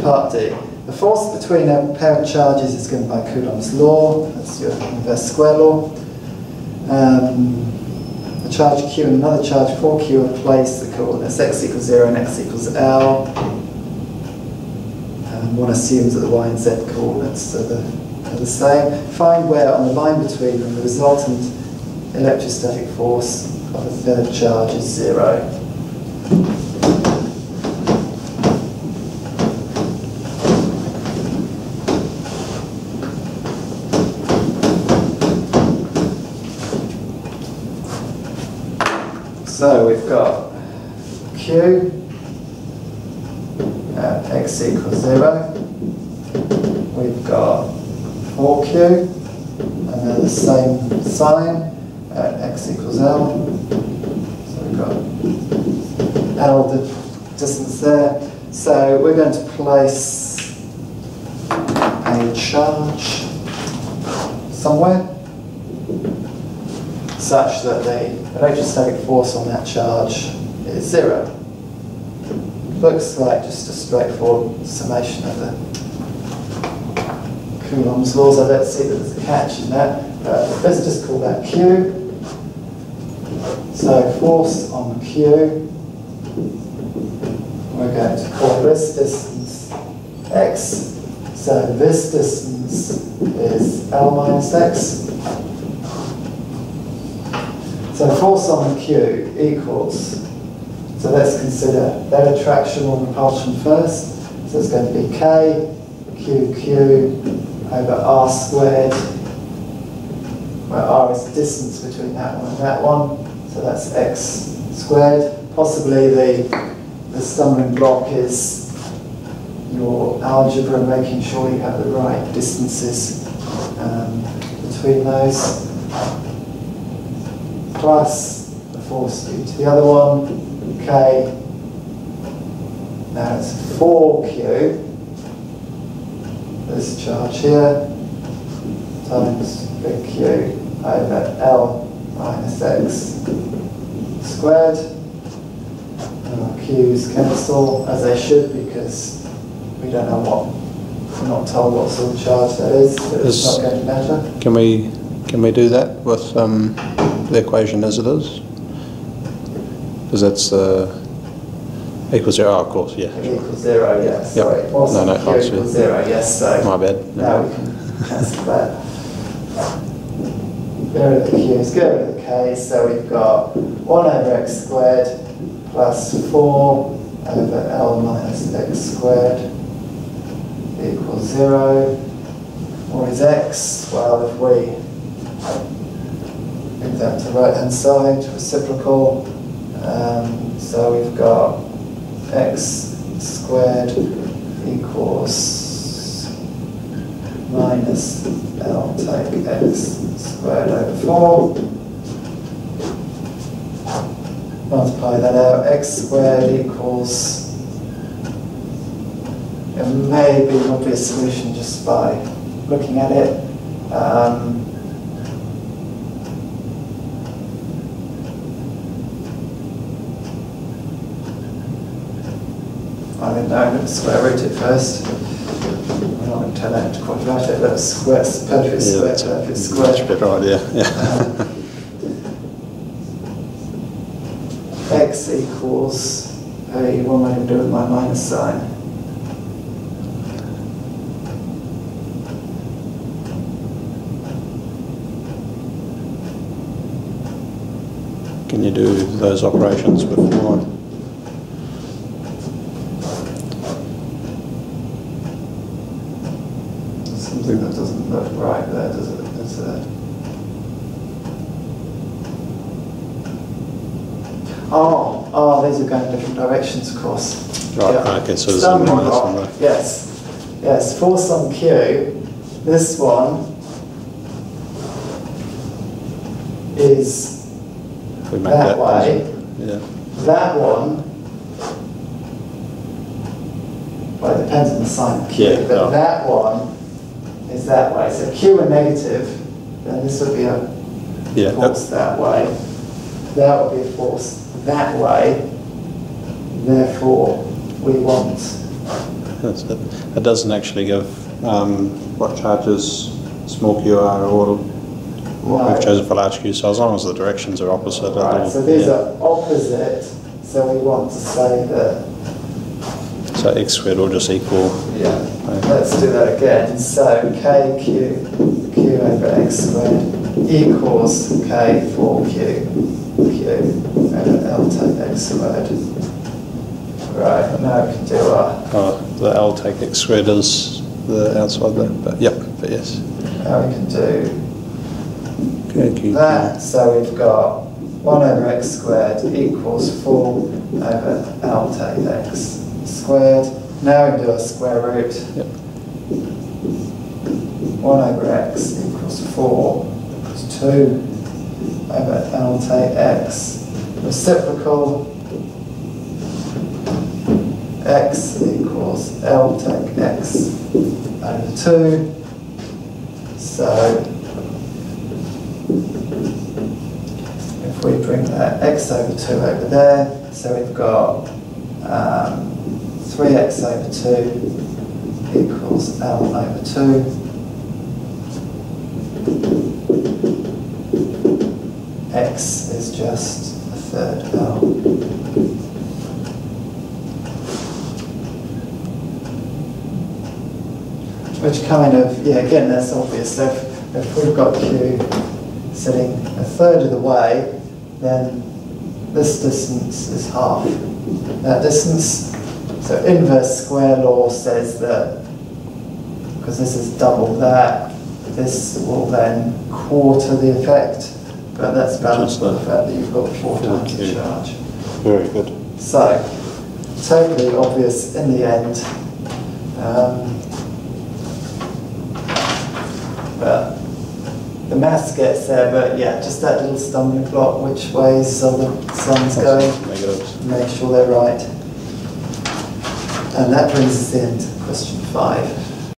Part D. The force between a pair of charges is given by Coulomb's law. That's your inverse square law. A charge Q and another charge 4Q are placed. The coordinates x equals 0 and x equals L. One assumes that the y and z coordinates are the same. Find where on the line between them the resultant electrostatic force of the third charge is 0. So we've got Q at x equals 0. We've got 4Q, and they're the same sign at x equals L. So we've got L distance there. So we're going to place a charge somewhere such that the electrostatic force on that charge is 0. Looks like just a straightforward summation of the Coulomb's laws. I don't see that there's a catch in that. Let's just call that Q. So force on Q, we're going to call this distance x. So this distance is L minus x. So force on Q equals, so let's consider their attraction or repulsion first. So it's going to be K, QQ over R squared, where R is the distance between that one and that one. So that's x squared. Possibly the stumbling block is your algebra, making sure you have the right distances between those. Plus the force due to the other one, K. Now it's 4Q, this charge here, times big Q over L minus x squared. And our Q's cancel, as they should, because we don't know what, we're not told what sort of charge that is, but it's not going to matter. Can we do that with the equation as it is? Because that's equals 0, of course, yeah. It equals 0, yes. Yep. Sorry. Also No, Q equals 0, yes. So my bad. now we can cancel that. Get rid of the Q's, get rid of the K's. So we've got 1 over x squared plus 4 over L minus x squared equals 0. What is x? Well, if we move that to the right hand side, reciprocal. So we've got x squared equals minus L take x squared over 4. Multiply that out, x squared equals, it may be an obvious solution just by looking at it. I don't know, let's square root it first. We're not going to turn that into quadratic, let's square, perfect square, perfect square. Much better idea, yeah. X equals, what am I going to do with my minus sign? Can you do those operations before? Something that doesn't look right there, does it? It's these are going different directions, of course. Right, yeah. okay, so there's a Stumbling minus block. on there. Yes, yes, force on Q, this one is If we make that way. positive, yeah. That one, well, it depends on the sign of Q, Yeah, but no. that one is that way. So Q are negative, then this would be a force that way. That would be a force that way. Therefore, we want That's it. It doesn't actually give what charges small q are or what we've chosen for large q, so as long as the directions are opposite. Right, so these are opposite, so we want to say that. So x squared will just equal. Yeah, let's do that again. So kq, q over x squared equals k 4q, q over l take x squared. Right, now we can do our. The L take x squared is the outside there, but yep, but yes. Now we can do Okay, that, so we've got 1 over x squared equals 4 over L take x squared. Now we can do a square root. Yep. 1 over x equals 4 equals 2 over L take x. Reciprocal. X equals L take x over 2. So if we bring that x over 2 over there, so we've got 3x over 2 equals L over 2. X is just a third L. Which kind of, yeah, again, that's obvious. So if we've got Q sitting a third of the way, then this distance is half that distance. So inverse square law says that, because this is double that, this will then quarter the effect, but that's balanced by the fact that you've got 4 times the charge. Very good. So, totally obvious in the end. But the maths gets there, but yeah, just that little stumbling block, which ways are the sums going, make sure they're right. And that brings us into question 5.